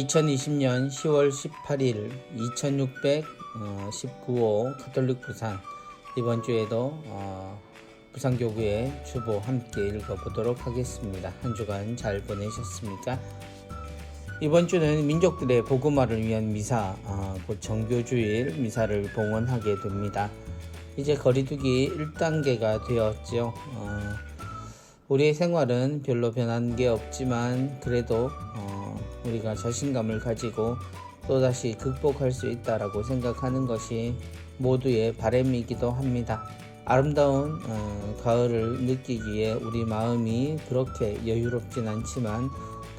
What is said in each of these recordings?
2020년 10월 18일 2619호 가톨릭 부산, 이번 주에도 부산교구의 주보 함께 읽어보도록 하겠습니다. 한 주간 잘 보내셨습니까? 이번 주는 민족들의 복음화를 위한 미사, 곧 정교주일 미사를 봉헌하게 됩니다. 이제 거리두기 1단계가 되었죠. 우리의 생활은 별로 변한 게 없지만 그래도 우리가 자신감을 가지고 또다시 극복할 수 있다라고 생각하는 것이 모두의 바람이기도 합니다. 아름다운 가을을 느끼기에 우리 마음이 그렇게 여유롭진 않지만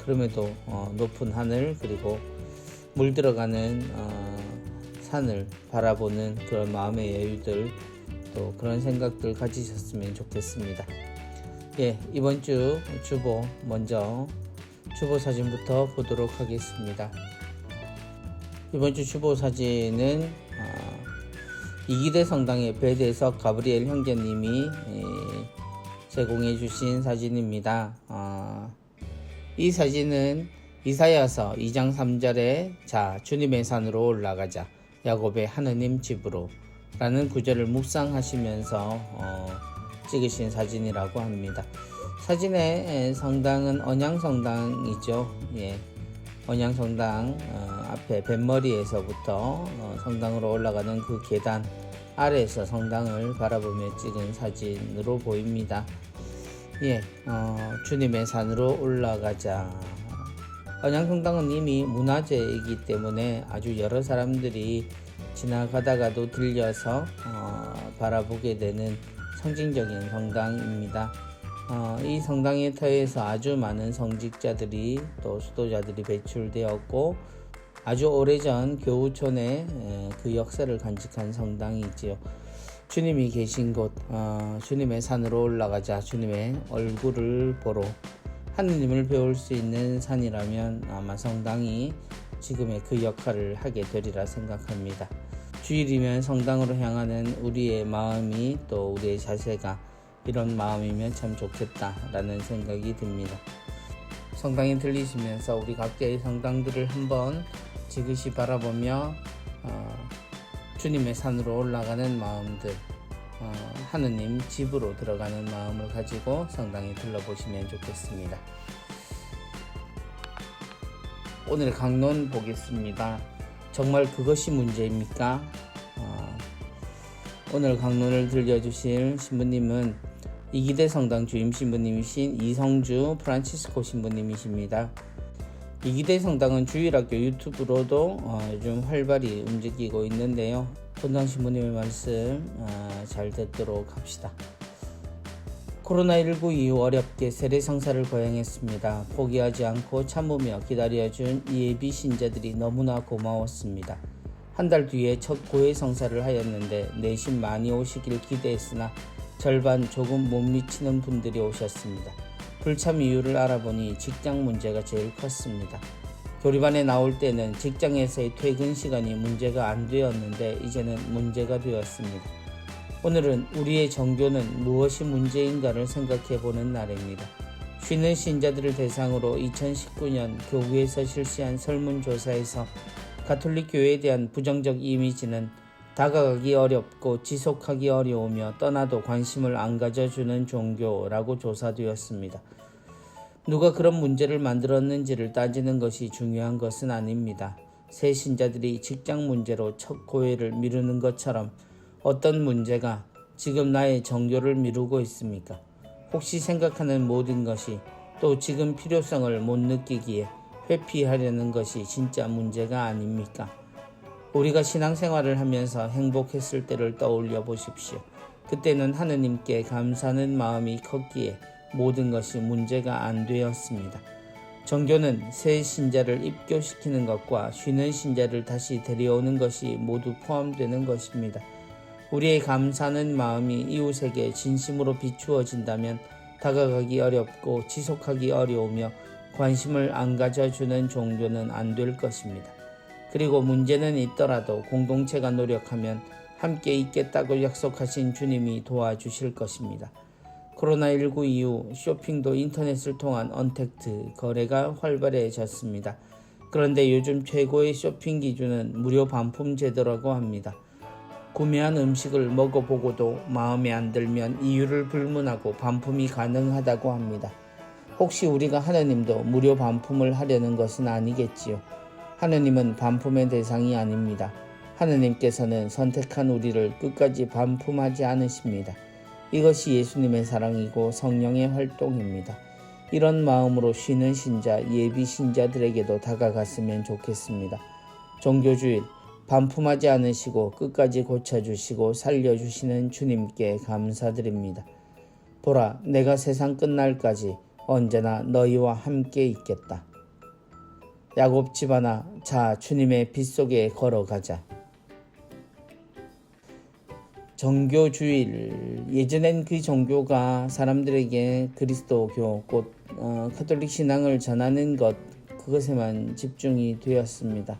그럼에도 높은 하늘, 그리고 물들어가는 산을 바라보는 그런 마음의 여유들, 또 그런 생각들 가지셨으면 좋겠습니다. 이번 주 주보, 먼저 주보 사진부터 보도록 하겠습니다. 이번 주 주보 사진은 이기대 성당의 배대석 가브리엘 형제님이 제공해 주신 사진입니다. 이 사진은 이사야서 2장 3절에 자 주님의 산으로 올라가자, 야곱의 하느님 집으로 라는 구절을 묵상하시면서 찍으신 사진이라고 합니다. 사진의 성당은 언양성당이죠. 언양성당 앞에 뱃머리에서부터 성당으로 올라가는 그 계단 아래에서 성당을 바라보며 찍은 사진으로 보입니다. 주님의 산으로 올라가자. 언양성당은 이미 문화재이기 때문에 아주 여러 사람들이 지나가다가도 들려서 바라보게 되는 상징적인 성당입니다. 이 성당의 터에서 아주 많은 성직자들이 또 수도자들이 배출되었고, 아주 오래전 교우촌의 그 역사를 간직한 성당이지요. 주님이 계신 곳, 주님의 산으로 올라가자, 주님의 얼굴을 보러 하느님을 배울 수 있는 산이라면 아마 성당이 지금의 그 역할을 하게 되리라 생각합니다. 주일이면 성당으로 향하는 우리의 마음이, 또 우리의 자세가 이런 마음이면 참 좋겠다라는 생각이 듭니다. 성당에 들리시면서 우리 각자의 성당들을 한번 지그시 바라보며 주님의 산으로 올라가는 마음들, 하느님 집으로 들어가는 마음을 가지고 성당에 들러보시면 좋겠습니다. 오늘 강론 보겠습니다. 정말 그것이 문제입니까? 오늘 강론을 들려주실 신부님은 이기대 성당 주임 신부님이신 이성주 프란치스코 신부님이십니다. 이기대 성당은 주일학교 유튜브로도 요즘 활발히 움직이고 있는데요. 본당 신부님의 말씀 잘 듣도록 합시다. 코로나19 이후 어렵게 세례 성사를 거행했습니다. 포기하지 않고 참으며 기다려준 예비 신자들이 너무나 고마웠습니다. 한 달 뒤에 첫 고해 성사를 하였는데 내심 많이 오시길 기대했으나 절반 조금 못 미치는 분들이 오셨습니다. 불참 이유를 알아보니 직장 문제가 제일 컸습니다. 교리반에 나올 때는 직장에서의 퇴근 시간이 문제가 안 되었는데 이제는 문제가 되었습니다. 오늘은 우리의 정교는 무엇이 문제인가를 생각해보는 날입니다. 쉬는 신자들을 대상으로 2019년 교구에서 실시한 설문조사에서 가톨릭 교회에 대한 부정적 이미지는 다가가기 어렵고 지속하기 어려우며 떠나도 관심을 안 가져주는 종교라고 조사되었습니다. 누가 그런 문제를 만들었는지를 따지는 것이 중요한 것은 아닙니다. 새 신자들이 직장 문제로 첫 고해를 미루는 것처럼 어떤 문제가 지금 나의 정교를 미루고 있습니까? 혹시 생각하는 모든 것이 또 지금 필요성을 못 느끼기에 회피하려는 것이 진짜 문제가 아닙니까? 우리가 신앙생활을 하면서 행복했을 때를 떠올려 보십시오. 그때는 하느님께 감사하는 마음이 컸기에 모든 것이 문제가 안 되었습니다. 정교는 새 신자를 입교시키는 것과 쉬는 신자를 다시 데려오는 것이 모두 포함되는 것입니다. 우리의 감사하는 마음이 이웃에게 진심으로 비추어진다면 다가가기 어렵고 지속하기 어려우며 관심을 안 가져주는 종교는 안 될 것입니다. 그리고 문제는 있더라도 공동체가 노력하면 함께 있겠다고 약속하신 주님이 도와주실 것입니다. 코로나19 이후 쇼핑도 인터넷을 통한 언택트 거래가 활발해졌습니다. 그런데 요즘 최고의 쇼핑 기준은 무료 반품 제도라고 합니다. 구매한 음식을 먹어보고도 마음에 안 들면 이유를 불문하고 반품이 가능하다고 합니다. 혹시 우리가 하느님도 무료 반품을 하려는 것은 아니겠지요? 하느님은 반품의 대상이 아닙니다. 하느님께서는 선택한 우리를 끝까지 반품하지 않으십니다. 이것이 예수님의 사랑이고 성령의 활동입니다. 이런 마음으로 쉬는 신자, 예비 신자들에게도 다가갔으면 좋겠습니다. 종교주일, 반품하지 않으시고 끝까지 고쳐주시고 살려주시는 주님께 감사드립니다. 보라, 내가 세상 끝날까지 언제나 너희와 함께 있겠다. 야곱 집안아, 자, 주님의 빛 속에 걸어가자. 정교주일, 예전엔 그 종교가 사람들에게 그리스도교, 곧 가톨릭 신앙을 전하는 것, 그것에만 집중이 되었습니다.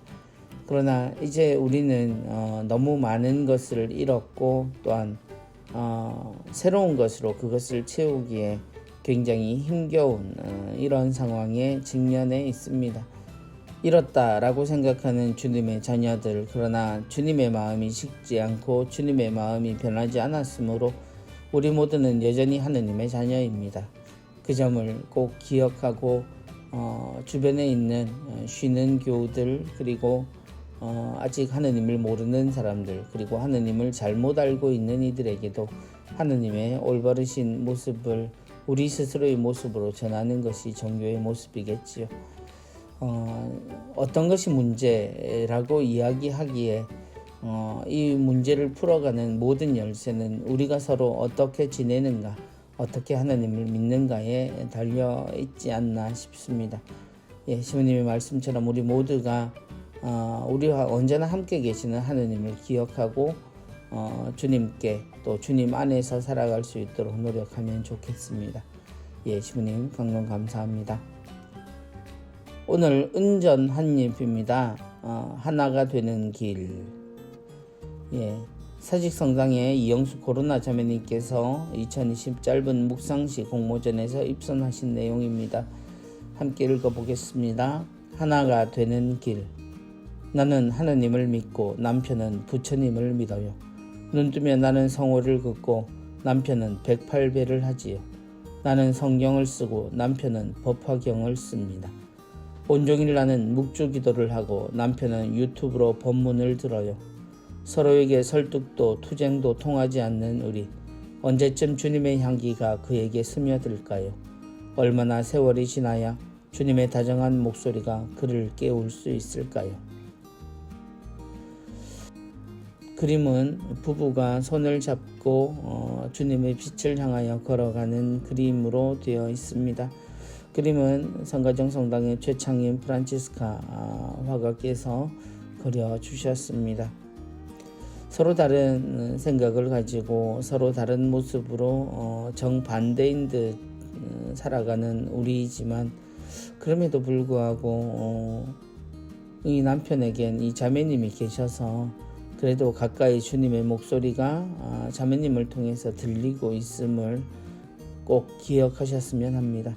그러나 이제 우리는 너무 많은 것을 잃었고 또한 새로운 것으로 그것을 채우기에 굉장히 힘겨운 이런 상황에 직면해 있습니다. 잃었다라고 생각하는 주님의 자녀들, 그러나 주님의 마음이 식지 않고 주님의 마음이 변하지 않았으므로 우리 모두는 여전히 하느님의 자녀입니다. 그 점을 꼭 기억하고 주변에 있는 쉬는 교우들, 그리고 아직 하느님을 모르는 사람들, 그리고 하느님을 잘못 알고 있는 이들에게도 하느님의 올바르신 모습을 우리 스스로의 모습으로 전하는 것이 종교의 모습이겠지요. 어떤 것이 문제라고 이야기하기에 이 문제를 풀어가는 모든 열쇠는 우리가 서로 어떻게 지내는가, 어떻게 하나님을 믿는가에 달려 있지 않나 싶습니다. 예, 시모님의 말씀처럼 우리 모두가 우리와 언제나 함께 계시는 하느님을 기억하고 주님께 또 주님 안에서 살아갈 수 있도록 노력하면 좋겠습니다. 예, 시모님 강론 감사합니다. 오늘 은전 한입입니다. 하나가 되는 길. 예, 사직성당의 이영수 코로나 자매님께서 2020 짧은 묵상시 공모전에서 입선하신 내용입니다. 함께 읽어보겠습니다. 하나가 되는 길. 나는 하느님을 믿고 남편은 부처님을 믿어요. 눈뜨며 나는 성호를 긋고 남편은 108배를 하지요. 나는 성경을 쓰고 남편은 법화경을 씁니다. 온종일 나는 묵주기도를 하고 남편은 유튜브로 법문을 들어요. 서로에게 설득도 투쟁도 통하지 않는 우리, 언제쯤 주님의 향기가 그에게 스며들까요? 얼마나 세월이 지나야 주님의 다정한 목소리가 그를 깨울 수 있을까요? 그림은 부부가 손을 잡고 주님의 빛을 향하여 걸어가는 그림으로 되어 있습니다. 그림은 성가정 성당의 최창인 프란치스카 화가께서 그려주셨습니다. 서로 다른 생각을 가지고 서로 다른 모습으로 정반대인 듯 살아가는 우리이지만, 그럼에도 불구하고 이 남편에겐 이 자매님이 계셔서 그래도 가까이 주님의 목소리가 자매님을 통해서 들리고 있음을 꼭 기억하셨으면 합니다.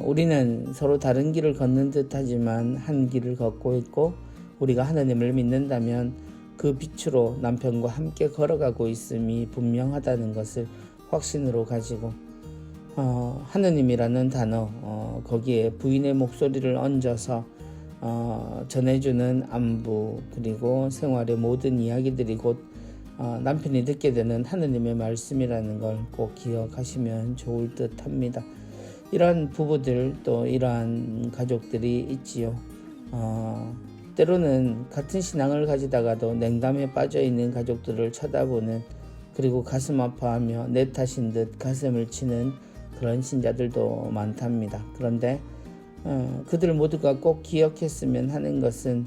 우리는 서로 다른 길을 걷는 듯 하지만 한 길을 걷고 있고, 우리가 하나님을 믿는다면 그 빛으로 남편과 함께 걸어가고 있음이 분명하다는 것을 확신으로 가지고 하느님이라는 단어, 거기에 부인의 목소리를 얹어서 전해주는 안부, 그리고 생활의 모든 이야기들이 곧 남편이 듣게 되는 하느님의 말씀이라는 걸 꼭 기억하시면 좋을 듯 합니다. 이러한 부부들, 또 이러한 가족들이 있지요. 때로는 같은 신앙을 가지다가도 냉담에 빠져있는 가족들을 쳐다보는, 그리고 가슴 아파하며 내 탓인 듯 가슴을 치는 그런 신자들도 많답니다. 그런데 그들 모두가 꼭 기억했으면 하는 것은,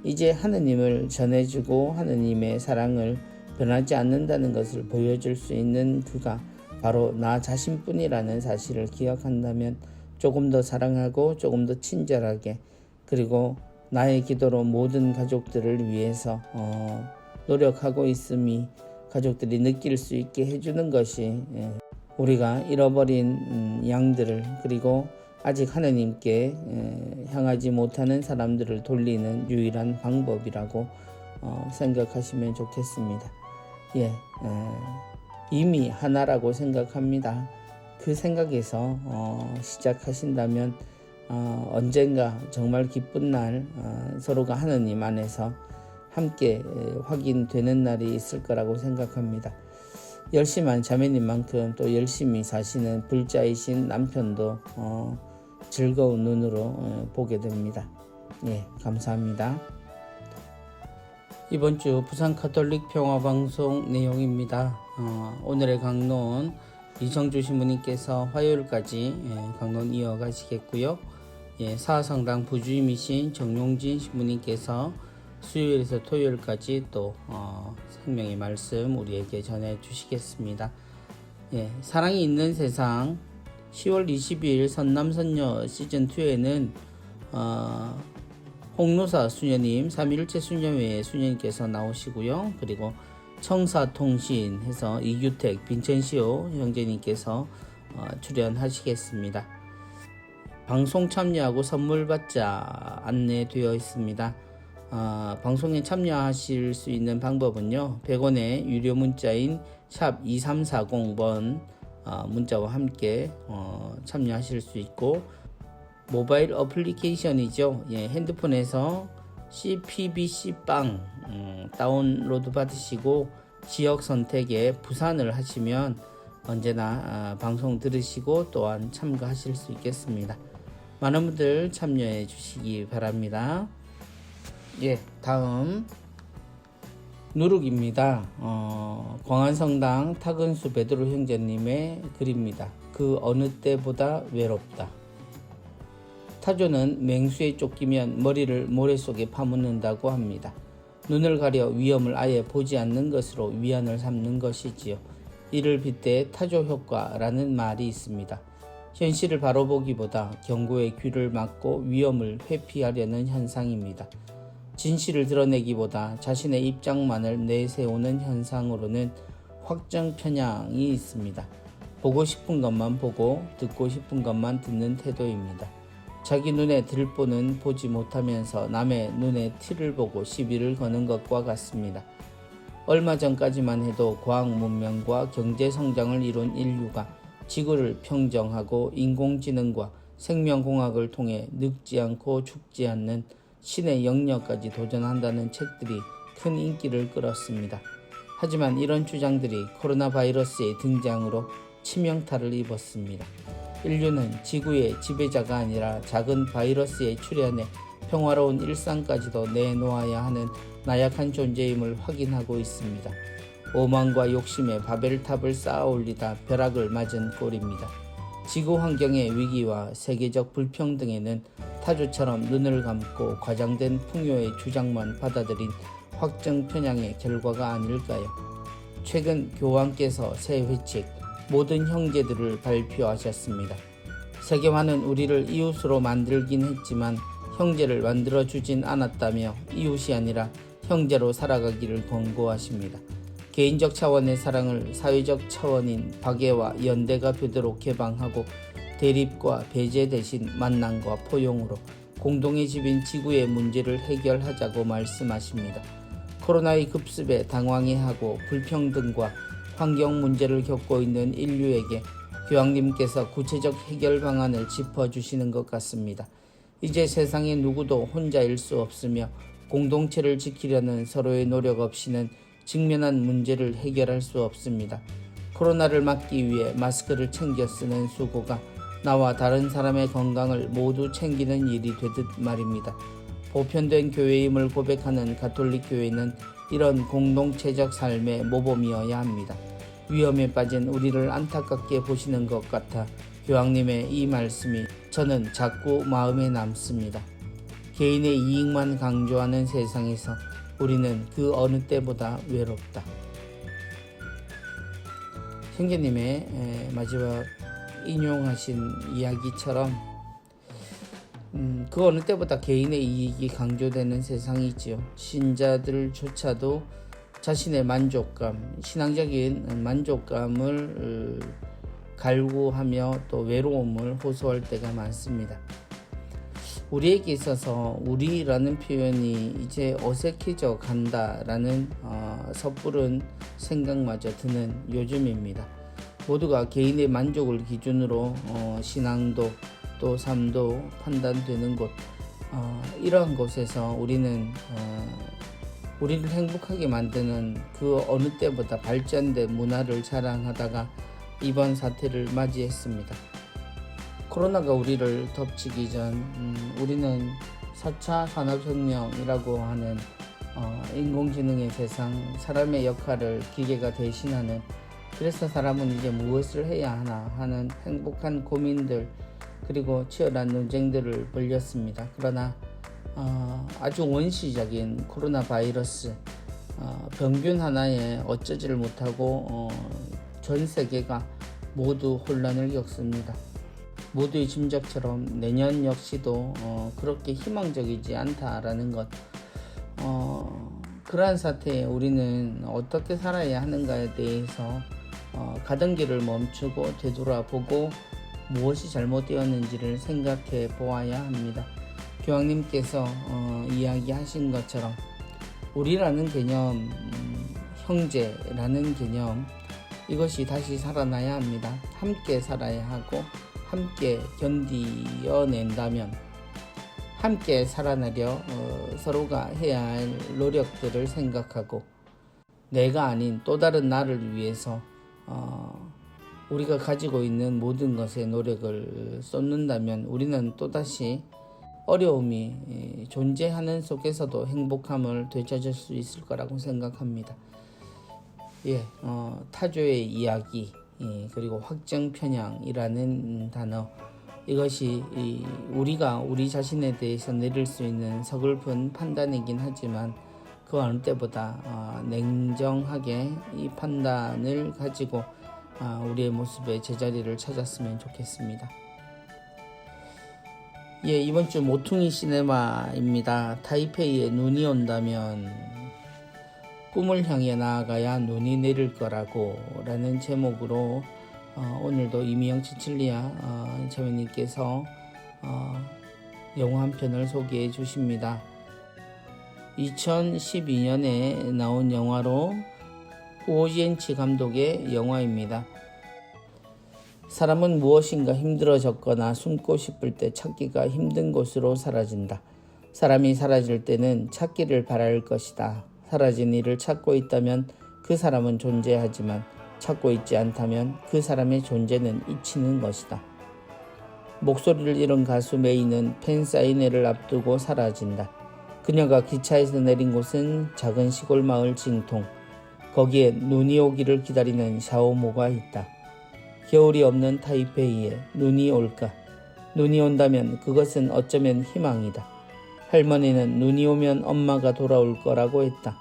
이제 하느님을 전해주고 하느님의 사랑을 변하지 않는다는 것을 보여줄 수 있는 그가 바로 나 자신뿐이라는 사실을 기억한다면 조금 더 사랑하고 조금 더 친절하게, 그리고 나의 기도로 모든 가족들을 위해서 노력하고 있음이 가족들이 느낄 수 있게 해주는 것이 우리가 잃어버린 양들을, 그리고 아직 하느님께 향하지 못하는 사람들을 돌리는 유일한 방법이라고 생각하시면 좋겠습니다. 이미 하나라고 생각합니다. 그 생각에서 시작하신다면 언젠가 정말 기쁜 날 서로가 하느님 안에서 함께 확인되는 날이 있을 거라고 생각합니다. 열심한 자매님만큼 또 열심히 사시는 불자이신 남편도 즐거운 눈으로 보게 됩니다. 감사합니다. 이번 주 부산 가톨릭 평화방송 내용입니다. 오늘의 강론 이성주 신부님께서 화요일까지 강론 이어가시겠고요. 사상당 부주임이신 정용진 신부님께서 수요일에서 토요일까지 또 생명의 말씀 우리에게 전해 주시겠습니다. 사랑이 있는 세상 10월 20일 선남선녀 시즌2에는 홍노사 수녀님 3.1체 수녀회 수녀님께서 나오시고요. 그리고 청사통신 해서 이규택 빈첸시오 형제님께서 출연하시겠습니다. 방송 참여하고 선물 받자 안내되어 있습니다. 방송에 참여하실 수 있는 방법은요. 100원의 유료 문자인 샵 2340번 문자와 함께 참여하실 수 있고 모바일 어플리케이션이죠. 핸드폰에서 CPBC빵 다운로드 받으시고 지역 선택에 부산을 하시면 언제나 방송 들으시고 또한 참가하실 수 있겠습니다. 많은 분들 참여해 주시기 바랍니다. 다음 누룩입니다. 광안성당 타근수 베드로 형제님의 글입니다. 그 어느 때보다 외롭다. 타조는 맹수에 쫓기면 머리를 모래 속에 파묻는다고 합니다. 눈을 가려 위험을 아예 보지 않는 것으로 위안을 삼는 것이지요. 이를 빗대 타조 효과라는 말이 있습니다. 현실을 바로 보기보다 경고의 귀를 막고 위험을 회피하려는 현상입니다. 진실을 드러내기보다 자신의 입장만을 내세우는 현상으로는 확정 편향이 있습니다. 보고 싶은 것만 보고 듣고 싶은 것만 듣는 태도입니다. 자기 눈에 들보는 보지 못하면서 남의 눈에 티를 보고 시비를 거는 것과 같습니다. 얼마 전까지만 해도 과학 문명과 경제 성장을 이룬 인류가 지구를 평정하고 인공지능과 생명공학을 통해 늙지 않고 죽지 않는 신의 영역까지 도전한다는 책들이 큰 인기를 끌었습니다. 하지만 이런 주장들이 코로나 바이러스의 등장으로 치명타를 입었습니다. 인류는 지구의 지배자가 아니라 작은 바이러스의 출현에 평화로운 일상까지도 내놓아야 하는 나약한 존재임을 확인하고 있습니다. 오만과 욕심에 바벨탑을 쌓아 올리다 벼락을 맞은 꼴입니다. 지구 환경의 위기와 세계적 불평등에는 타조처럼 눈을 감고 과장된 풍요의 주장만 받아들인 확정 편향의 결과가 아닐까요? 최근 교황께서 새 회칙 모든 형제들을 발표하셨습니다. 세계화는 우리를 이웃으로 만들긴 했지만 형제를 만들어주진 않았다며 이웃이 아니라 형제로 살아가기를 권고하십니다. 개인적 차원의 사랑을 사회적 차원인 박애와 연대가 되도록 개방하고 대립과 배제 대신 만남과 포용으로 공동의 집인 지구의 문제를 해결하자고 말씀하십니다. 코로나의 급습에 당황해하고 불평등과 환경 문제를 겪고 있는 인류에게 교황님께서 구체적 해결 방안을 짚어주시는 것 같습니다. 이제 세상의 누구도 혼자일 수 없으며 공동체를 지키려는 서로의 노력 없이는 직면한 문제를 해결할 수 없습니다. 코로나를 막기 위해 마스크를 챙겨 쓰는 수고가 나와 다른 사람의 건강을 모두 챙기는 일이 되듯 말입니다. 보편된 교회임을 고백하는 가톨릭 교회는 이런 공동체적 삶의 모범이어야 합니다. 위험에 빠진 우리를 안타깝게 보시는 것 같아 교황님의 이 말씀이 저는 자꾸 마음에 남습니다. 개인의 이익만 강조하는 세상에서 우리는 그 어느 때보다 외롭다. 형제님의 마지막 인용하신 이야기처럼 그 어느 때보다 개인의 이익이 강조되는 세상이지요. 신자들조차도 자신의 만족감, 신앙적인 만족감을 갈구하며 또 외로움을 호소할 때가 많습니다. 우리에게 있어서 우리라는 표현이 이제 어색해져 간다라는 섣부른 생각마저 드는 요즘입니다. 모두가 개인의 만족을 기준으로 신앙도 또 삶도 판단되는 곳, 이러한 곳에서 우리는 우리를 행복하게 만드는 그 어느 때보다 발전된 문화를 자랑하다가 이번 사태를 맞이했습니다. 코로나가 우리를 덮치기 전 우리는 4차 산업혁명이라고 하는 인공지능의 세상, 사람의 역할을 기계가 대신하는, 그래서 사람은 이제 무엇을 해야 하나 하는 행복한 고민들 그리고 치열한 논쟁들을 벌였습니다. 그러나 아주 원시적인 코로나 바이러스 병균 하나에 어쩌지를 못하고 전 세계가 모두 혼란을 겪습니다. 모두의 짐작처럼 내년 역시도 그렇게 희망적이지 않다라는 것, 그러한 사태에 우리는 어떻게 살아야 하는가에 대해서 가던 길을 멈추고 되돌아보고 무엇이 잘못되었는지를 생각해 보아야 합니다. 교황님께서 이야기하신 것처럼 우리라는 개념, 형제라는 개념, 이것이 다시 살아나야 합니다. 함께 살아야 하고 함께 견디어낸다면 함께 살아나려 서로가 해야 할 노력들을 생각하고 내가 아닌 또 다른 나를 위해서 우리가 가지고 있는 모든 것에 노력을 쏟는다면 우리는 또다시 어려움이 존재하는 속에서도 행복함을 되찾을 수 있을 거라고 생각합니다. 타조의 이야기, 그리고 확정 편향이라는 단어, 이것이 우리가 우리 자신에 대해서 내릴 수 있는 서글픈 판단이긴 하지만 그 어느 때보다 냉정하게 이 판단을 가지고 우리의 모습의 제자리를 찾았으면 좋겠습니다. 이번 주 모퉁이 시네마입니다. 타이페이에 눈이 온다면 꿈을 향해 나아가야 눈이 내릴 거라고 라는 제목으로 오늘도 이미영 치칠리아 자매님께서 영화 한 편을 소개해 주십니다. 2012년에 나온 영화로 우오지엔치 감독의 영화입니다. 사람은 무엇인가 힘들어졌거나 숨고 싶을 때 찾기가 힘든 곳으로 사라진다. 사람이 사라질 때는 찾기를 바랄 것이다. 사라진 이를 찾고 있다면 그 사람은 존재하지만 찾고 있지 않다면 그 사람의 존재는 잊히는 것이다. 목소리를 잃은 가수 메이는 팬사인회를 앞두고 사라진다. 그녀가 기차에서 내린 곳은 작은 시골 마을 징통. 거기에 눈이 오기를 기다리는 샤오모가 있다. 겨울이 없는 타이페이에 눈이 올까? 눈이 온다면 그것은 어쩌면 희망이다. 할머니는 눈이 오면 엄마가 돌아올 거라고 했다.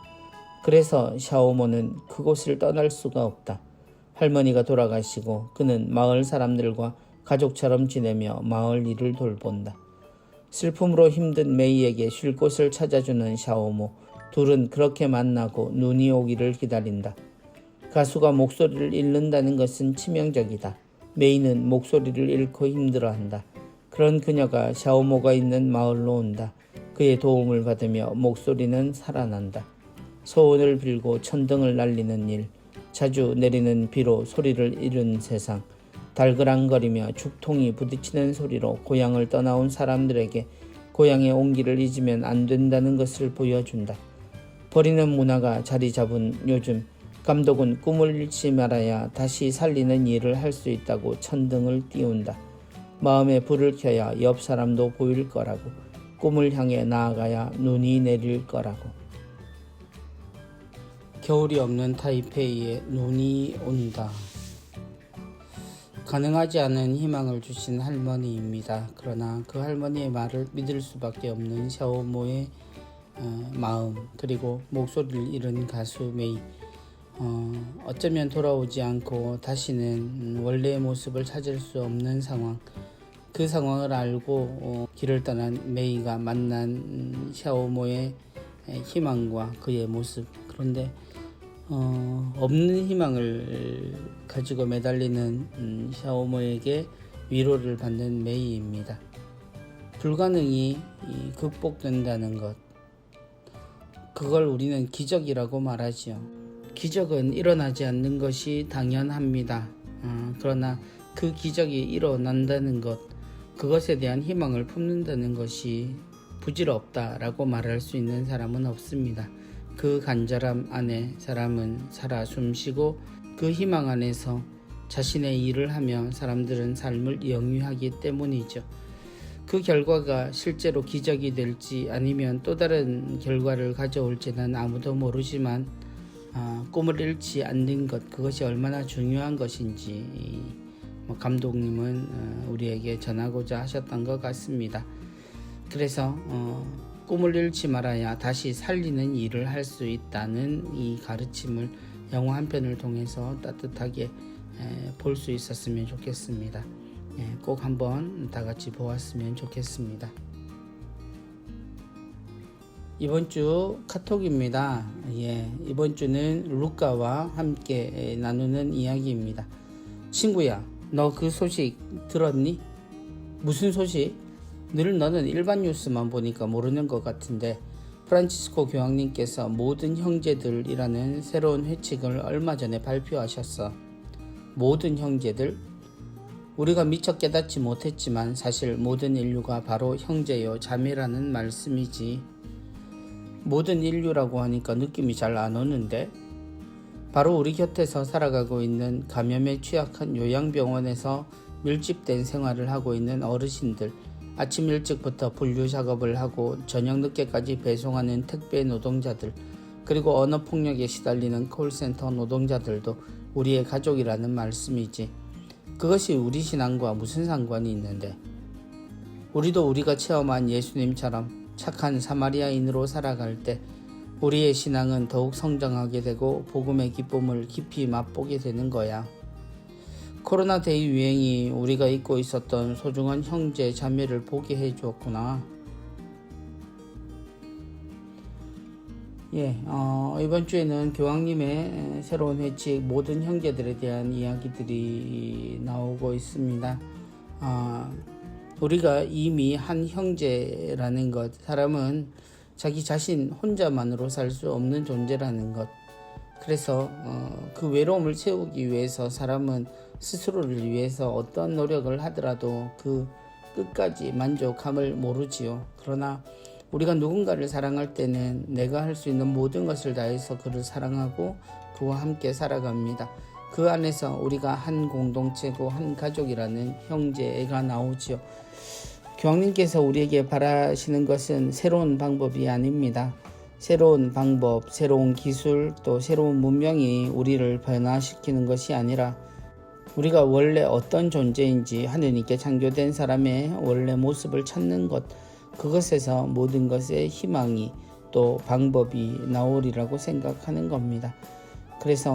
그래서 샤오모는 그곳을 떠날 수가 없다. 할머니가 돌아가시고 그는 마을 사람들과 가족처럼 지내며 마을 일을 돌본다. 슬픔으로 힘든 메이에게 쉴 곳을 찾아주는 샤오모. 둘은 그렇게 만나고 눈이 오기를 기다린다. 가수가 목소리를 잃는다는 것은 치명적이다. 메이는 목소리를 잃고 힘들어한다. 그런 그녀가 샤오모가 있는 마을로 온다. 그의 도움을 받으며 목소리는 살아난다. 소원을 빌고 천둥을 날리는 일, 자주 내리는 비로 소리를 잃은 세상, 달그랑거리며 죽통이 부딪히는 소리로 고향을 떠나온 사람들에게 고향의 온기를 잊으면 안 된다는 것을 보여준다. 버리는 문화가 자리 잡은 요즘, 감독은 꿈을 잃지 말아야 다시 살리는 일을 할 수 있다고 천등을 띄운다. 마음에 불을 켜야 옆 사람도 보일 거라고, 꿈을 향해 나아가야 눈이 내릴 거라고. 겨울이 없는 타이페이에 눈이 온다. 가능하지 않은 희망을 주신 할머니입니다. 그러나 그 할머니의 말을 믿을 수밖에 없는 샤오모의 마음, 그리고 목소리를 잃은 가수 메이, 어쩌면 돌아오지 않고 다시는 원래의 모습을 찾을 수 없는 상황, 그 상황을 알고 길을 떠난 메이가 만난 샤오모의 희망과 그의 모습. 그런데 없는 희망을 가지고 매달리는 샤오모에게 위로를 받는 메이입니다. 불가능이 극복된다는 것, 그걸 우리는 기적이라고 말하지요. 기적은 일어나지 않는 것이 당연합니다. 그러나 그 기적이 일어난다는 것, 그것에 대한 희망을 품는다는 것이 부질없다라고 말할 수 있는 사람은 없습니다. 그 간절함 안에 사람은 살아 숨쉬고 그 희망 안에서 자신의 일을 하며 사람들은 삶을 영위하기 때문이죠. 그 결과가 실제로 기적이 될지 아니면 또 다른 결과를 가져올지는 아무도 모르지만 꿈을 잃지 않는 것, 그것이 얼마나 중요한 것인지 감독님은 우리에게 전하고자 하셨던 것 같습니다. 그래서 꿈을 잃지 말아야 다시 살리는 일을 할 수 있다는 이 가르침을 영화 한 편을 통해서 따뜻하게 볼 수 있었으면 좋겠습니다. 꼭 한번 다 같이 보았으면 좋겠습니다. 이번 주 카톡입니다. 이번 주는 루카와 함께 나누는 이야기입니다. 친구야, 너 그 소식 들었니? 무슨 소식? 늘 너는 일반 뉴스만 보니까 모르는 것 같은데 프란치스코 교황님께서 모든 형제들이라는 새로운 회칙을 얼마 전에 발표하셨어. 모든 형제들? 우리가 미처 깨닫지 못했지만 사실 모든 인류가 바로 형제요 자매라는 말씀이지. 모든 인류라고 하니까 느낌이 잘 안 오는데? 바로 우리 곁에서 살아가고 있는 감염에 취약한 요양병원에서 밀집된 생활을 하고 있는 어르신들, 아침 일찍부터 분류 작업을 하고 저녁 늦게까지 배송하는 택배 노동자들, 그리고 언어폭력에 시달리는 콜센터 노동자들도 우리의 가족이라는 말씀이지. 그것이 우리 신앙과 무슨 상관이 있는데? 우리도 우리가 체험한 예수님처럼 착한 사마리아인으로 살아갈 때 우리의 신앙은 더욱 성장하게 되고 복음의 기쁨을 깊이 맛보게 되는 거야. 코로나 대유행이 우리가 잊고 있었던 소중한 형제 자매를 보게 해주었구나. 이번 주에는 교황님의 새로운 회칙 모든 형제들에 대한 이야기들이 나오고 있습니다. 우리가 이미 한 형제라는 것, 사람은 자기 자신 혼자만으로 살 수 없는 존재라는 것. 그래서 그 외로움을 채우기 위해서 사람은 스스로를 위해서 어떤 노력을 하더라도 그 끝까지 만족함을 모르지요. 그러나 우리가 누군가를 사랑할 때는 내가 할 수 있는 모든 것을 다해서 그를 사랑하고 그와 함께 살아갑니다. 그 안에서 우리가 한 공동체고 한 가족이라는 형제가 나오지요. 교황님께서 우리에게 바라시는 것은 새로운 방법이 아닙니다. 새로운 방법, 새로운 기술, 또 새로운 문명이 우리를 변화시키는 것이 아니라 우리가 원래 어떤 존재인지 하느님께 창조된 사람의 원래 모습을 찾는 것, 그것에서 모든 것의 희망이 또 방법이 나오리라고 생각하는 겁니다. 그래서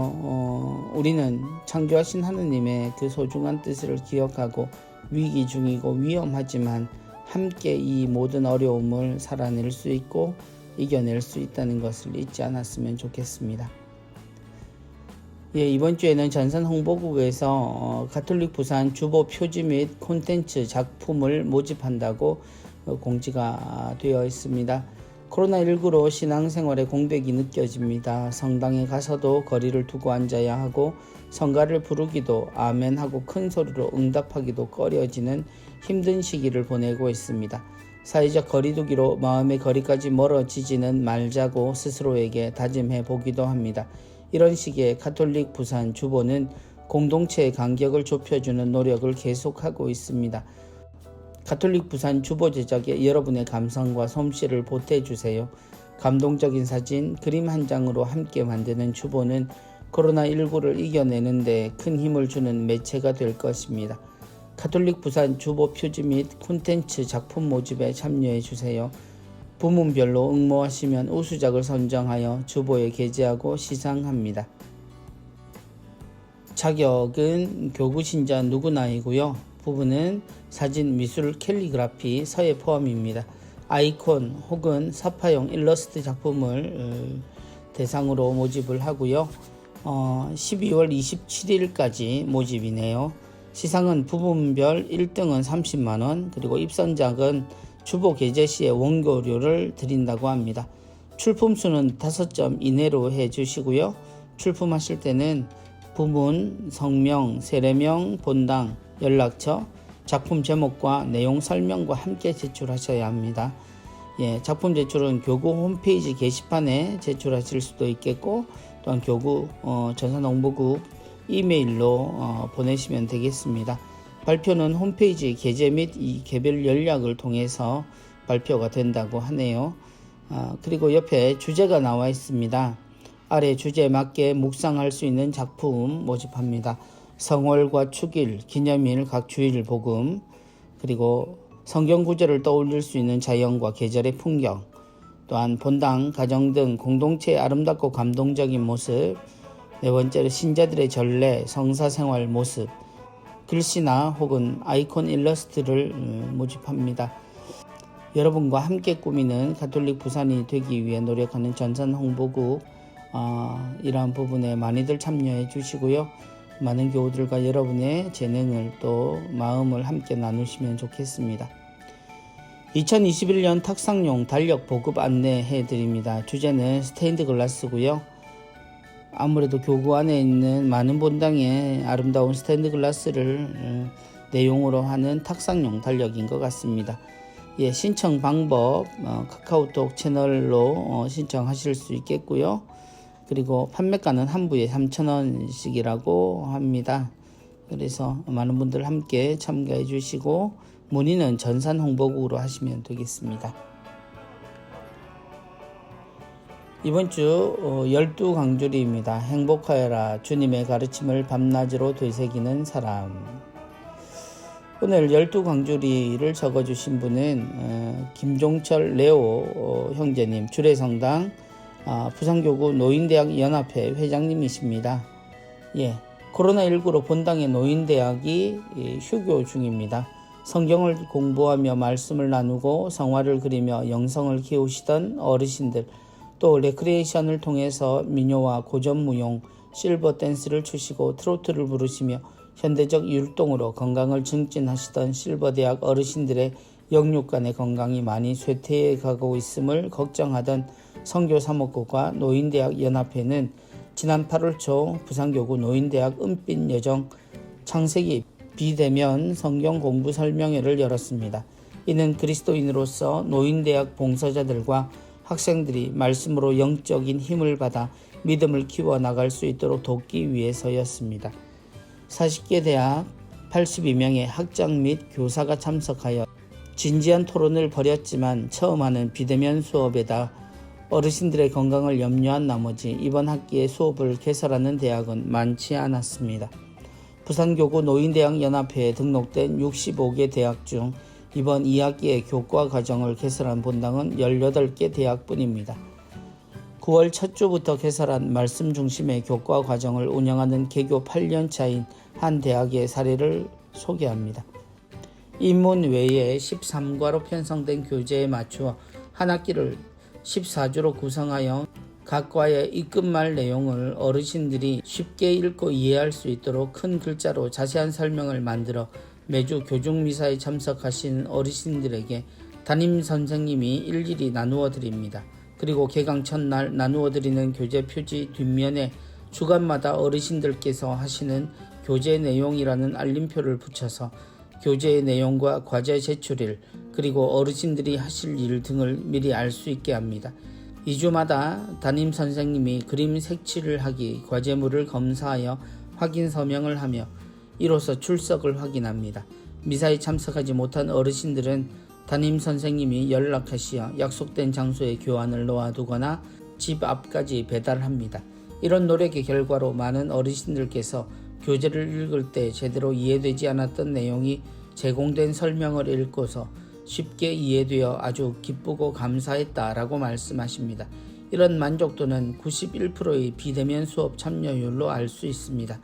우리는 창조하신 하느님의 그 소중한 뜻을 기억하고 위기 중이고 위험하지만 함께 이 모든 어려움을 살아낼 수 있고 이겨낼 수 있다는 것을 잊지 않았으면 좋겠습니다. 이번 주에는 전산 홍보국에서 가톨릭 부산 주보 표지 및 콘텐츠 작품을 모집한다고 공지가 되어 있습니다. 코로나19로 신앙생활의 공백이 느껴집니다. 성당에 가서도 거리를 두고 앉아야 하고 성가를 부르기도 아멘하고 큰 소리로 응답하기도 꺼려지는 힘든 시기를 보내고 있습니다. 사회적 거리두기로 마음의 거리까지 멀어지지는 말자고 스스로에게 다짐해 보기도 합니다. 이런 시기에 가톨릭 부산 주보는 공동체의 간격을 좁혀주는 노력을 계속하고 있습니다. 가톨릭 부산 주보 제작에 여러분의 감성과 솜씨를 보태주세요. 감동적인 사진, 그림 한 장으로 함께 만드는 주보는 코로나19를 이겨내는 데 큰 힘을 주는 매체가 될 것입니다. 가톨릭 부산 주보 표지 및 콘텐츠 작품 모집에 참여해 주세요. 부문별로 응모하시면 우수작을 선정하여 주보에 게재하고 시상합니다. 자격은 교구 신자 누구나이고요. 부분은 사진, 미술, 캘리그라피, 서예 포함입니다. 아이콘 혹은 사파용 일러스트 작품을 대상으로 모집을 하고요. 12월 27일까지 모집이네요. 시상은 부문별 1등은 30만원, 그리고 입선작은 주보 게재 시에 원고료를 드린다고 합니다. 출품수는 5점 이내로 해주시고요. 출품하실 때는 부문, 성명, 세례명, 본당, 연락처, 작품 제목과 내용 설명과 함께 제출하셔야 합니다. 작품 제출은 교구 홈페이지 게시판에 제출하실 수도 있겠고, 또한 교구 전산홍보국 이메일로 보내시면 되겠습니다. 발표는 홈페이지 게재 및 이 개별 연락을 통해서 발표가 된다고 하네요. 그리고 옆에 주제가 나와 있습니다. 아래 주제에 맞게 묵상할 수 있는 작품 모집합니다. 성월과 축일, 기념일, 각 주일 복음, 그리고 성경 구절을 떠올릴 수 있는 자연과 계절의 풍경, 또한 본당, 가정 등 공동체의 아름답고 감동적인 모습, 네 번째로 신자들의 전례, 성사생활 모습, 글씨나 혹은 아이콘 일러스트를 모집합니다. 여러분과 함께 꾸미는 가톨릭 부산이 되기 위해 노력하는 전산홍보국, 이러한 부분에 많이들 참여해 주시고요. 많은 교우들과 여러분의 재능을 또 마음을 함께 나누시면 좋겠습니다. 2021년 탁상용 달력 보급 안내해 드립니다. 주제는 스테인드 글라스고요. 아무래도 교구 안에 있는 많은 본당의 아름다운 스테인드 글라스를 내용으로 하는 탁상용 달력인 것 같습니다. 신청 방법 카카오톡 채널로 신청하실 수 있겠고요. 그리고 판매가는 한 부에 3,000원씩이라고 합니다. 그래서 많은 분들 함께 참가해 주시고 문의는 전산홍보국으로 하시면 되겠습니다. 이번 주 12강주리입니다. 행복하여라, 주님의 가르침을 밤낮으로 되새기는 사람. 오늘 12강주리를 적어주신 분은 김종철 레오 형제님, 주례성당 부산교구 노인대학 연합회 회장님이십니다. 코로나19로 본당의 노인대학이 휴교 중입니다. 성경을 공부하며 말씀을 나누고 성화를 그리며 영성을 키우시던 어르신들, 또 레크리에이션을 통해서 민요와 고전무용, 실버 댄스를 추시고 트로트를 부르시며 현대적 율동으로 건강을 증진하시던 실버대학 어르신들의 영육간의 건강이 많이 쇠퇴해 가고 있음을 걱정하던 선교사목국과 노인대학 연합회는 지난 8월 초 부산교구 노인대학 은빛 여정 창세기 비대면 성경 공부 설명회를 열었습니다. 이는 그리스도인으로서 노인대학 봉사자들과 학생들이 말씀으로 영적인 힘을 받아 믿음을 키워나갈 수 있도록 돕기 위해서였습니다. 40개 대학 82명의 학장 및 교사가 참석하여 진지한 토론을 벌였지만 처음 하는 비대면 수업에다 어르신들의 건강을 염려한 나머지 이번 학기에 수업을 개설하는 대학은 많지 않았습니다. 부산교구 노인대학 연합회에 등록된 65개 대학 중 이번 2학기에 교과 과정을 개설한 본당은 18개 대학뿐입니다. 9월 첫 주부터 개설한 말씀 중심의 교과 과정을 운영하는 개교 8년차인 한 대학의 사례를 소개합니다. 인문 외에 13과로 편성된 교재에 맞추어 한 학기를 14주로 구성하여 각 과의 입금말 내용을 어르신들이 쉽게 읽고 이해할 수 있도록 큰 글자로 자세한 설명을 만들어 매주 교중미사에 참석하신 어르신들에게 담임 선생님이 일일이 나누어 드립니다. 그리고 개강 첫날 나누어 드리는 교재 표지 뒷면에 주간마다 어르신들께서 하시는 교재 내용이라는 알림표를 붙여서 교재의 내용과 과제 제출일, 그리고 어르신들이 하실 일 등을 미리 알 수 있게 합니다. 2주마다 담임 선생님이 그림 색칠을 하기, 과제물을 검사하여 확인 서명을 하며 이로써 출석을 확인합니다. 미사에 참석하지 못한 어르신들은 담임 선생님이 연락하시어 약속된 장소에 교환을 놓아두거나 집 앞까지 배달합니다. 이런 노력의 결과로 많은 어르신들께서 교재를 읽을 때 제대로 이해되지 않았던 내용이 제공된 설명을 읽고서 쉽게 이해되어 아주 기쁘고 감사했다라고 말씀하십니다. 이런 만족도는 91%의 비대면 수업 참여율로 알 수 있습니다.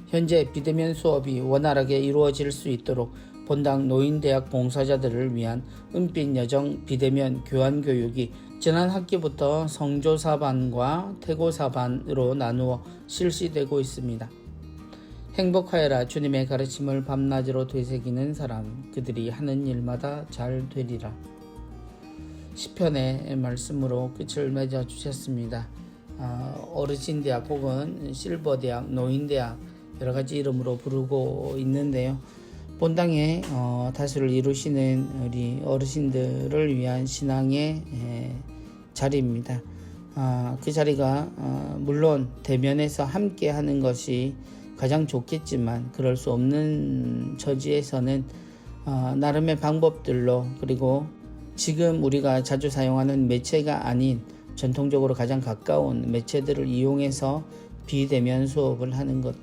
현재 비대면 수업이 원활하게 이루어질 수 있도록 본당 노인대학 봉사자들을 위한 은빛 여정 비대면 교환 교육이 지난 학기부터 성조사반과 태고사반으로 나누어 실시되고 있습니다. 행복하여라 주님의 가르침을 밤낮으로 되새기는 사람, 그들이 하는 일마다 잘 되리라. 시편의 말씀으로 끝을 맺어주셨습니다. 어르신대학 혹은 실버대학, 노인대학 여러가지 이름으로 부르고 있는데요. 본당에 다수를 이루시는 우리 어르신들을 위한 신앙의 자리입니다. 그 자리가 물론 대면에서 함께 하는 것이 가장 좋겠지만 그럴 수 없는 처지에서는 나름의 방법들로, 그리고 지금 우리가 자주 사용하는 매체가 아닌 전통적으로 가장 가까운 매체들을 이용해서 비대면 수업을 하는 것,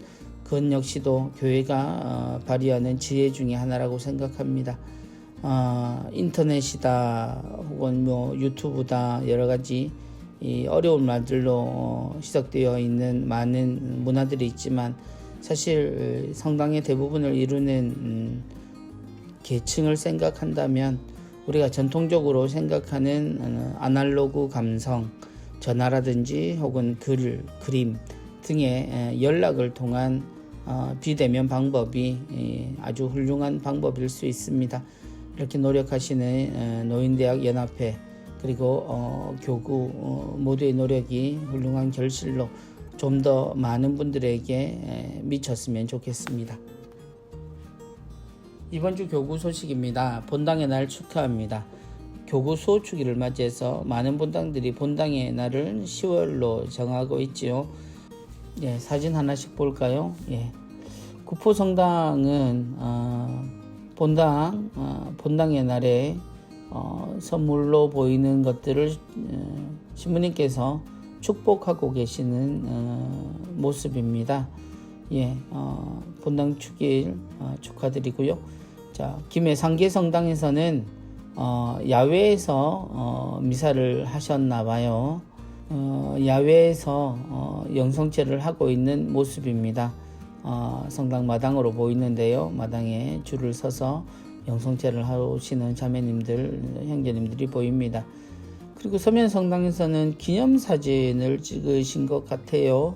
그건 역시도 교회가 발휘하는 지혜 중에 하나라고 생각합니다. 인터넷이다 혹은 유튜브다 여러 가지 이 어려운 말들로 시작되어 있는 많은 문화들이 있지만, 사실 성당의 대부분을 이루는 계층을 생각한다면 우리가 전통적으로 생각하는 아날로그 감성, 전화라든지 혹은 글, 그림 등의 연락을 통한 비대면 방법이 아주 훌륭한 방법일 수 있습니다. 이렇게 노력하시는 노인대학 연합회 그리고 교구 모두의 노력이 훌륭한 결실로 좀 더 많은 분들에게 미쳤으면 좋겠습니다. 이번 주 교구 소식입니다. 본당의 날 축하합니다. 교구 수호축일을 맞이해서 많은 본당들이 본당의 날을 10월로 정하고 있지요. 사진 하나씩 볼까요? 구포성당은 본당의 날에 선물로 보이는 것들을 신부님께서 축복하고 계시는 모습입니다. 본당 축일 축하드리고요. 자, 김해 상계성당에서는 야외에서 미사를 하셨나봐요. 야외에서 영성체를 하고 있는 모습입니다. 성당 마당으로 보이는데요. 마당에 줄을 서서 영성체를 하시는 자매님들, 형제님들이 보입니다. 그리고 서면성당에서는 기념사진을 찍으신 것 같아요.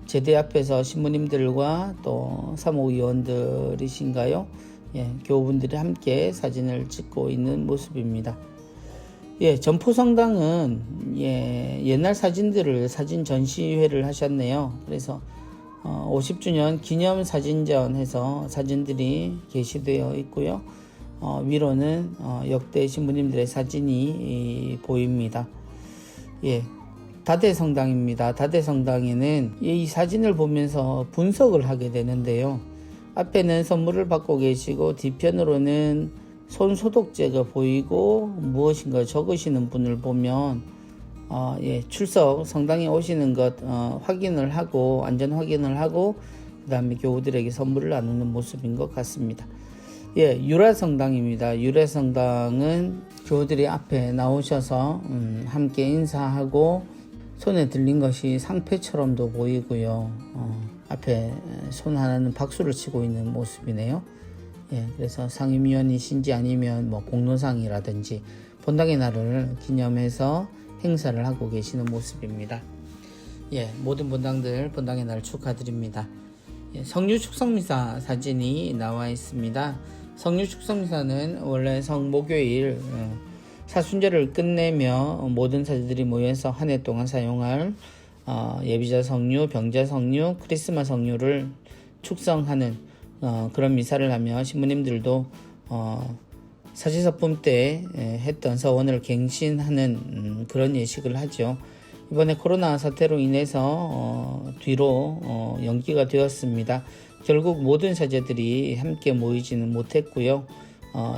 제대 앞에서 신부님들과 또 사모위원들이신가요? 교우분들이 함께 사진을 찍고 있는 모습입니다. 전포성당은 옛날 사진들을 사진 전시회를 하셨네요. 그래서 50주년 기념사진전 해서 사진들이 게시되어 있고요. 위로는 역대 신부님들의 사진이 보입니다. 다대성당입니다. 다대성당에는 이 사진을 보면서 분석을 하게 되는데요. 앞에는 선물을 받고 계시고 뒤편으로는 손소독제가 보이고 무엇인가 적으시는 분을 보면 출석 성당에 오시는 것 확인을 하고 안전 확인을 하고 그 다음에 교우들에게 선물을 나누는 모습인 것 같습니다. 유라성당입니다. 유라성당은 교우들이 앞에 나오셔서 함께 인사하고 손에 들린 것이 상패처럼도 보이고요. 앞에 손 하나는 박수를 치고 있는 모습이네요. 그래서 상임위원이신지 아니면 공로상이라든지 본당의 날을 기념해서 행사를 하고 계시는 모습입니다. 모든 본당들 본당의 날 축하드립니다. 성류 축성미사 사진이 나와 있습니다. 성류 축성미사는 원래 성목요일 사순절을 끝내며 모든 사제들이 모여서 한 해 동안 사용할 예비자 성류, 병자 성류, 크리스마스 성류를 축성하는 그런 미사를 하며 신부님들도 사제서품 때 했던 서원을 갱신하는 그런 예식을 하죠. 이번에 코로나 사태로 인해서 뒤로 연기가 되었습니다. 결국 모든 사제들이 함께 모이지는 못했고요.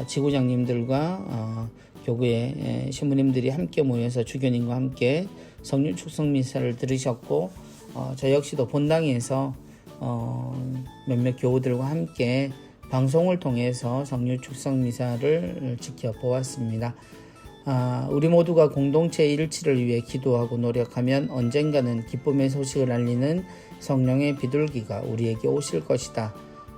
지구장님들과 교구의 신부님들이 함께 모여서 주교님과 함께 성류 축성 미사를 들으셨고, 저 역시도 본당에서 몇몇 교우들과 함께 방송을 통해서 성류 축성 미사를 지켜보았습니다. 우리 모두가 공동체의 일치를 위해 기도하고 노력하면 언젠가는 기쁨의 소식을 알리는 성령의 비둘기가 우리에게 오실 것이다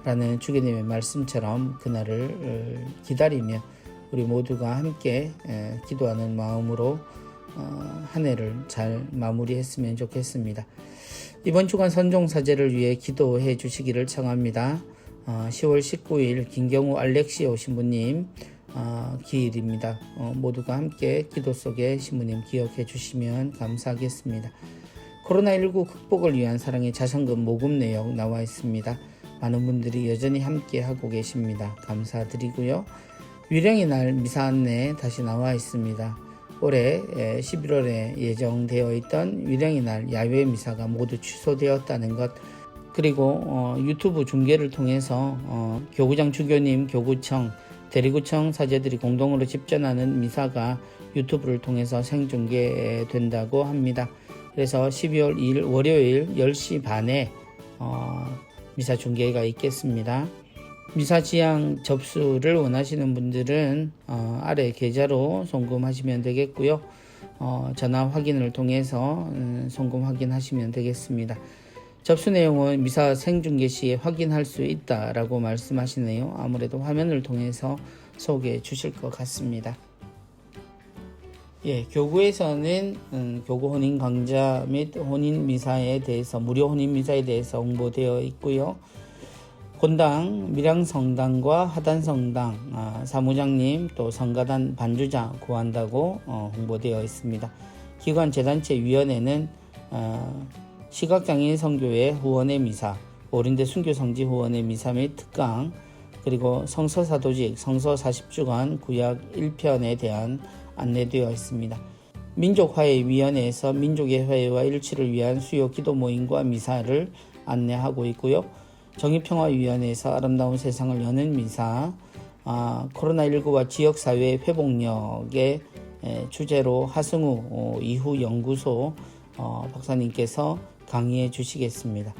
라는 주기님의 말씀처럼 그날을 기다리며 우리 모두가 함께 기도하는 마음으로 한 해를 잘 마무리했으면 좋겠습니다. 이번 주간 선종사제를 위해 기도해 주시기를 청합니다. 10월 19일 김경우 알렉시오 신부님 기일입니다. 모두가 함께 기도 속에 신부님 기억해 주시면 감사하겠습니다. 코로나19 극복을 위한 사랑의 자선금 모금 내역 나와 있습니다. 많은 분들이 여전히 함께 하고 계십니다. 감사드리고요. 위령의 날 미사 안내 다시 나와 있습니다. 올해 11월에 예정되어 있던 위령의 날 야외 미사가 모두 취소되었다는 것, 그리고 유튜브 중계를 통해서 교구장 주교님, 교구청, 대리구청 사제들이 공동으로 집전하는 미사가 유튜브를 통해서 생중계된다고 합니다. 그래서 12월 2일 월요일 10시 반에 미사 중계가 있겠습니다. 미사 지향 접수를 원하시는 분들은 아래 계좌로 송금하시면 되겠고요. 전화 확인을 통해서 송금 확인하시면 되겠습니다. 접수 내용은 미사 생중계 시에 확인할 수 있다라고 말씀하시네요. 아무래도 화면을 통해서 소개해 주실 것 같습니다. 교구에서는 교구 혼인 강좌 및 혼인 미사에 대해서 무료 혼인 미사에 대해서 홍보되어 있고요. 본당 밀양성당과 하단성당 사무장님 또 성가단 반주자 구한다고 홍보되어 있습니다. 기관 재단체 위원회는 시각장애인 선교회 후원의 미사, 오린대 순교성지 후원의 미사 및 특강, 그리고 성서사도직 성서 40주간 구약 1편에 대한 안내되어 있습니다. 민족화해위원회에서 민족의 화해와 일치를 위한 수요 기도 모임과 미사를 안내하고 있고요. 정의평화위원회에서 아름다운 세상을 여는 미사, 코로나19와 지역사회의 회복력의 주제로 하승우 이후연구소 박사님께서 강의해 주시겠습니다.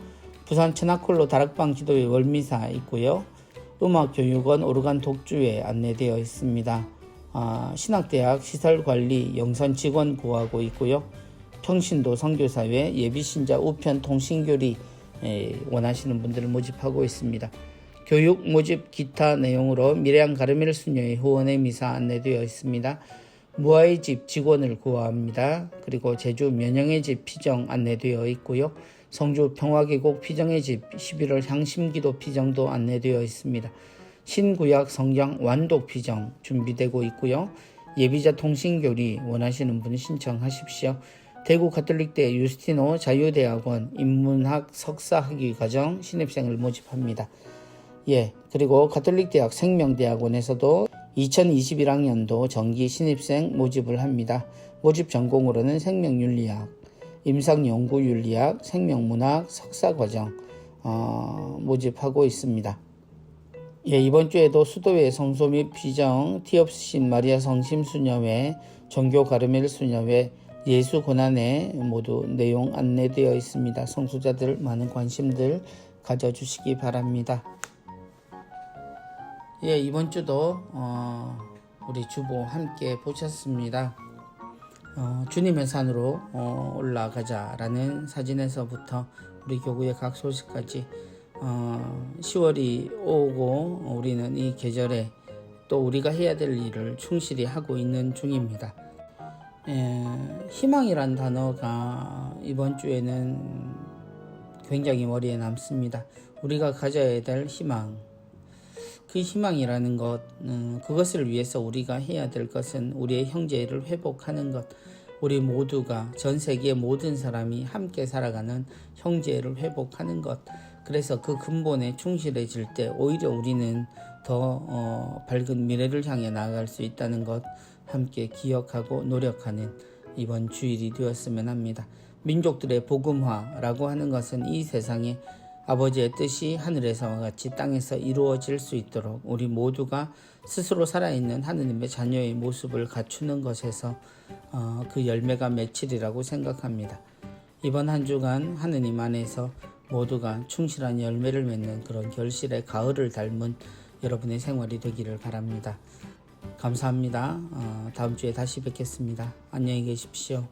부산 천하콜로 다락방 기도회 월미사 있고요. 음악교육원 오르간 독주회 안내되어 있습니다. 신학대학 시설관리 영선 직원 구하고 있고요. 평신도 선교사회 예비신자 우편 통신교리 원하시는 분들을 모집하고 있습니다. 교육 모집 기타 내용으로 미래양 가르멜 수녀의 후원의 미사 안내되어 있습니다. 무아의 집 직원을 구합니다. 그리고 제주 면영의 집 피정 안내되어 있고요. 성주 평화계곡 피정의 집 11월 향심기도 피정도 안내되어 있습니다. 신구약 성경 완독 피정 준비되고 있고요. 예비자 통신교리 원하시는 분 신청하십시오. 대구 가톨릭대 유스티노 자유대학원 인문학 석사학위 과정 신입생을 모집합니다. 그리고 가톨릭대학 생명대학원에서도 2021학년도 정기 신입생 모집을 합니다. 모집 전공으로는 생명윤리학, 임상연구윤리학, 생명문학 석사과정 모집하고 있습니다. 이번 주에도 수도회 성소 및 피정, 티옵신 마리아 성심수녀회, 종교 가르멜 수녀회, 예수고난회 모두 내용 안내되어 있습니다. 성수자들 많은 관심들 가져주시기 바랍니다. 이번 주도 우리 주보 함께 보셨습니다. 주님의 산으로 올라가자라는 사진에서부터 우리 교구의 각 소식까지 10월이 오고 우리는 이 계절에 또 우리가 해야 될 일을 충실히 하고 있는 중입니다. 희망이란 단어가 이번 주에는 굉장히 머리에 남습니다. 우리가 가져야 될 희망, 그 희망이라는 것, 그것을 위해서 우리가 해야 될 것은 우리의 형제를 회복하는 것, 우리 모두가 전 세계의 모든 사람이 함께 살아가는 형제를 회복하는 것. 그래서 그 근본에 충실해질 때 오히려 우리는 더 밝은 미래를 향해 나아갈 수 있다는 것 함께 기억하고 노력하는 이번 주일이 되었으면 합니다. 민족들의 복음화라고 하는 것은 이 세상에 아버지의 뜻이 하늘에서와 같이 땅에서 이루어질 수 있도록 우리 모두가 스스로 살아있는 하느님의 자녀의 모습을 갖추는 것에서 그 열매가 맺히리라고 생각합니다. 이번 한 주간 하느님 안에서 모두가 충실한 열매를 맺는 그런 결실의 가을을 닮은 여러분의 생활이 되기를 바랍니다. 감사합니다. 다음 주에 다시 뵙겠습니다. 안녕히 계십시오.